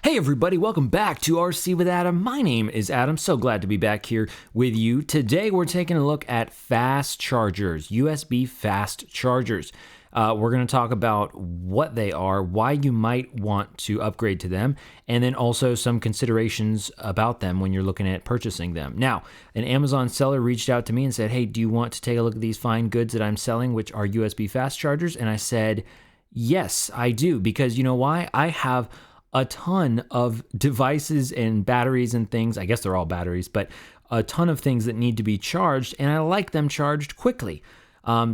Hey everybody, welcome back to RC with Adam. My name is Adam, so glad to be back here with you. Today we're taking a look at fast chargers, USB fast chargers. We're going to talk about what they are, why you might want to upgrade to them, and then also some considerations about them when you're looking at purchasing them. Now, an Amazon seller reached out to me and said, hey, do you want to take a look at these fine goods that I'm selling, which are USB fast chargers? And I said, yes, I do, because you know why? I have a ton of devices and batteries and things. I guess they're all batteries, but a ton of things that need to be charged, and I like them charged quickly.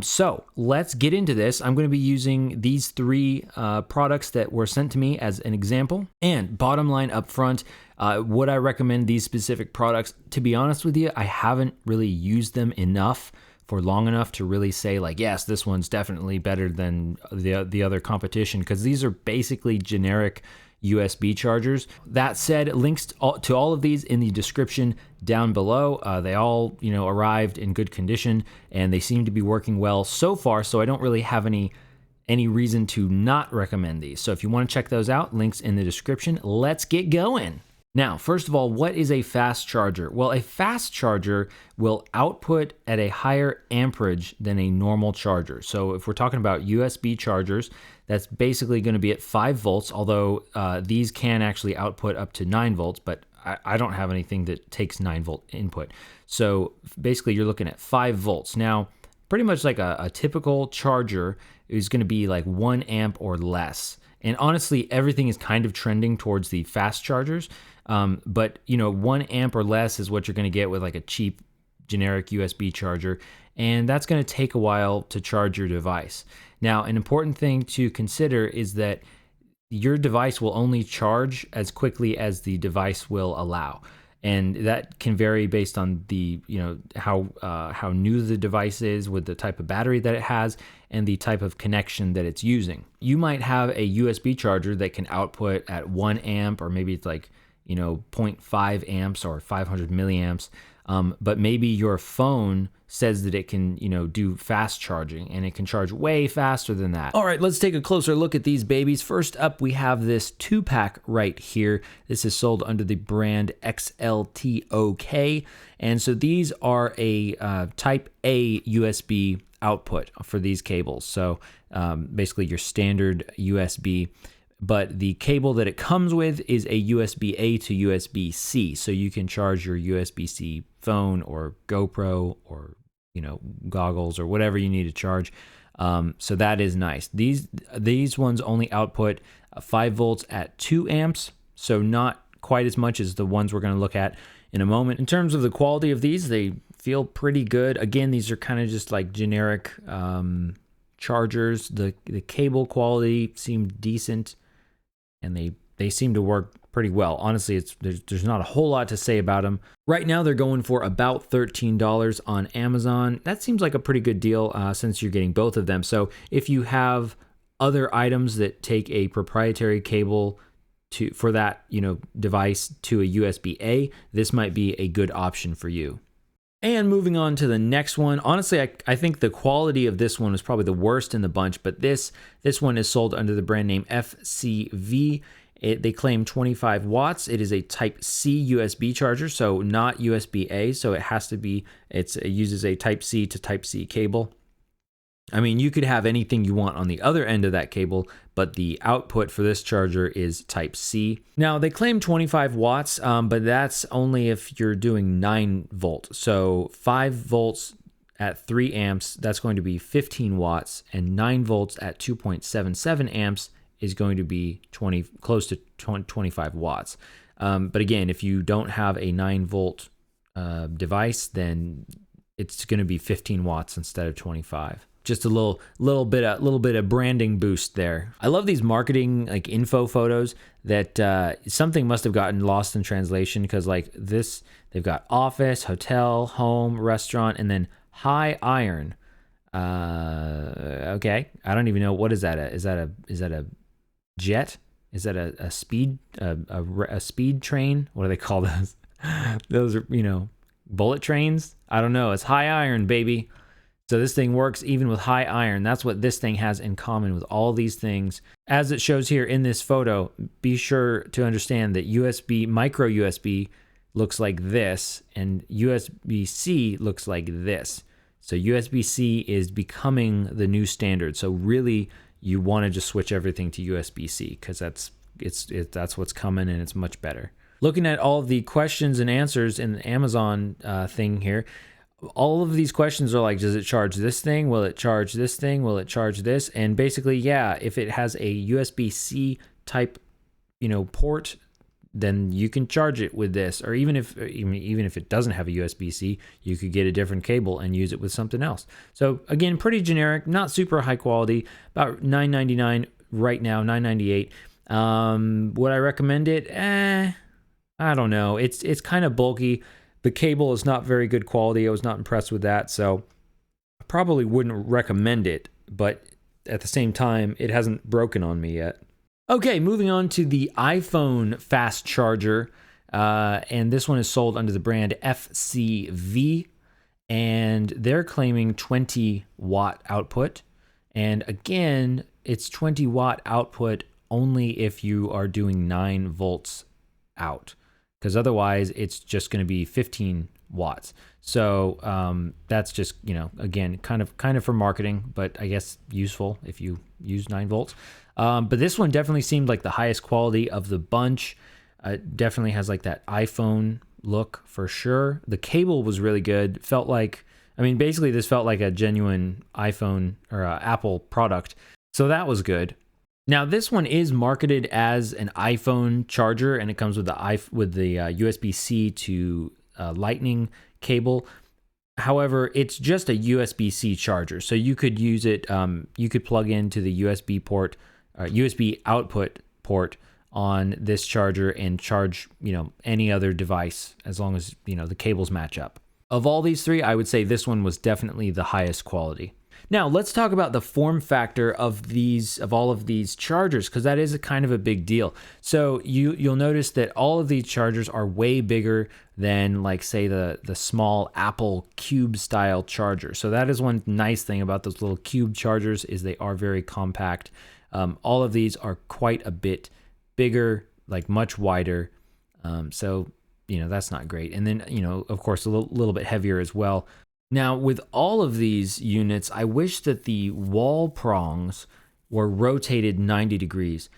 So let's get into this. I'm going to be using these three products that were sent to me as an example. And bottom line up front, would I recommend these specific products? To be honest with you, I haven't really used them enough for long enough to really say like, yes, this one's definitely better than the other competition, because these are basically generic USB chargers. That said, links to all of these in the description down below. They all, arrived in good condition, and they seem to be working well so far. So I don't really have any reason to not recommend these. So if you want to check those out, links in the description. Let's get going. Now, first of all, what is a fast charger? Well, a fast charger will output at a higher amperage than a normal charger. So if we're talking about USB chargers, that's basically going to be at 5 volts, although these can actually output up to 9 volts, but I don't have anything that takes 9 volt input. So basically you're looking at 5 volts. Now, pretty much like a typical charger is going to be like 1 amp or less. And honestly, everything is kind of trending towards the fast chargers. But 1 amp or less is what you're going to get with like a cheap generic USB charger. And that's going to take a while to charge your device. Now, an important thing to consider is that your device will only charge as quickly as the device will allow. And that can vary based on the, how new the device is, with the type of battery that it has, and the type of connection that it's using. You might have a USB charger that can output at 1 amp, or maybe it's like, 0.5 amps or 500 milliamps. But maybe your phone says that it can, do fast charging, and it can charge way faster than that. All right, let's take a closer look at these babies. First up, we have this 2-pack right here. This is sold under the brand XLTOK. And so these are a type A USB output for these cables. So basically your standard USB. But the cable that it comes with is a USB-A to USB-C. So you can charge your USB-C phone or GoPro or, goggles or whatever you need to charge. So that is nice. These ones only output 5 volts at 2 amps. So not quite as much as the ones we're going to look at in a moment. In terms of the quality of these, they feel pretty good. Again, these are kind of just like generic chargers. The cable quality seemed decent, and they seem to work pretty well. Honestly, there's not a whole lot to say about them. Right now, they're going for about $13 on Amazon. That seems like a pretty good deal since you're getting both of them. So if you have other items that take a proprietary cable for that device to a USB-A, this might be a good option for you. And moving on to the next one, honestly, I think the quality of this one is probably the worst in the bunch, but this one is sold under the brand name FCV. They claim 25 watts. It is a Type C USB charger, so not USB-A, so it uses a Type C to Type C cable. I mean, you could have anything you want on the other end of that cable, but the output for this charger is Type C. Now, they claim 25 watts, but that's only if you're doing 9 volt. So 5 volts at 3 amps, that's going to be 15 watts, and 9 volts at 2.77 amps is going to be close to 25 watts. But again, if you don't have a 9 volt device, then it's going to be 15 watts instead of 25. Just a little bit of branding boost there. I love these marketing like info photos that something must have gotten lost in translation, because like this, they've got office, hotel, home, restaurant, and then high iron. Okay, I don't even know, what is that? Is that a jet? Is that a speed a speed train? What do they call those? Those are bullet trains. I don't know. It's high iron, baby. So this thing works even with high iron. That's what this thing has in common with all these things. As it shows here in this photo, be sure to understand that USB, micro USB looks like this, and USB-C looks like this. So USB-C is becoming the new standard. So really, you want to just switch everything to USB-C because that's what's coming, and it's much better. Looking at all of the questions and answers in the Amazon thing here, all of these questions are like, does it charge this thing? Will it charge this thing? Will it charge this? And basically, yeah, if it has a USB-C type, port, then you can charge it with this. Or even if it doesn't have a USB-C, you could get a different cable and use it with something else. So again, pretty generic, not super high quality, about $9.99 right now, $9.98. Would I recommend it? I don't know. It's kind of bulky. The cable is not very good quality. I was not impressed with that, so I probably wouldn't recommend it, but at the same time, it hasn't broken on me yet. Okay, moving on to the iPhone fast charger, and this one is sold under the brand FCV, and they're claiming 20 watt output. And again, it's 20 watt output only if you are doing 9 volts out, because otherwise it's just going to be 15 watts. So that's just, again, kind of for marketing, but I guess useful if you use 9 volts. But this one definitely seemed like the highest quality of the bunch. It definitely has like that iPhone look for sure. The cable was really good. Felt like, basically this felt like a genuine iPhone or Apple product. So that was good. Now this one is marketed as an iPhone charger, and it comes with the USB-C to Lightning cable. However, it's just a USB-C charger, so you could use it. You could plug into the USB port, USB output port on this charger and charge, any other device as long as the cables match up. Of all these three, I would say this one was definitely the highest quality. Now let's talk about the form factor of all of these chargers, because that is a kind of a big deal. So you'll notice that all of these chargers are way bigger than, like, say the small Apple Cube style charger. So that is one nice thing about those little Cube chargers, is they are very compact. All of these are quite a bit bigger, like much wider. So that's not great. And then of course a little bit heavier as well. Now, with all of these units, I wish that the wall prongs were rotated 90 degrees,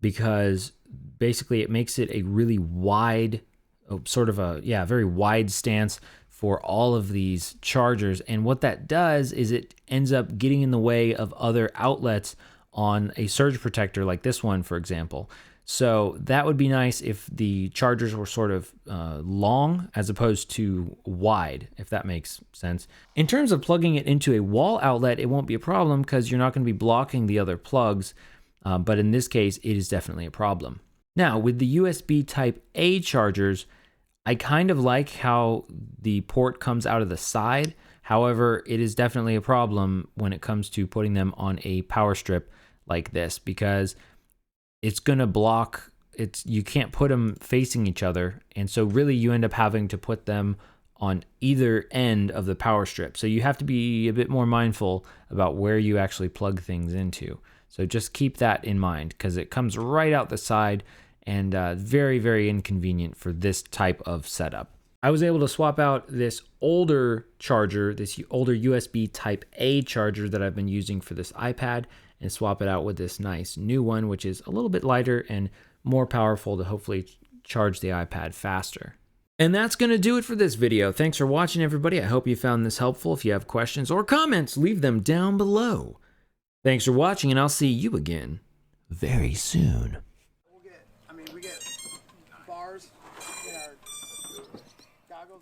because basically it makes it a really wide, very wide stance for all of these chargers. And what that does is it ends up getting in the way of other outlets on a surge protector like this one, for example. So that would be nice if the chargers were sort of long as opposed to wide, if that makes sense. In terms of plugging it into a wall outlet, it won't be a problem because you're not going to be blocking the other plugs. But in this case, it is definitely a problem. Now, with the USB Type A chargers, I kind of like how the port comes out of the side. However, it is definitely a problem when it comes to putting them on a power strip like this, because it's going to block, you can't put them facing each other. And so really you end up having to put them on either end of the power strip. So you have to be a bit more mindful about where you actually plug things into. So just keep that in mind, because it comes right out the side, and very, very inconvenient for this type of setup. I was able to swap out this older charger, this older USB Type A charger that I've been using for this iPad, and swap it out with this nice new one, which is a little bit lighter and more powerful to hopefully charge the iPad faster. And that's going to do it for this video. Thanks for watching, everybody. I hope you found this helpful. If you have questions or comments, leave them down below. Thanks for watching, and I'll see you again very soon. We get bars in our goggles.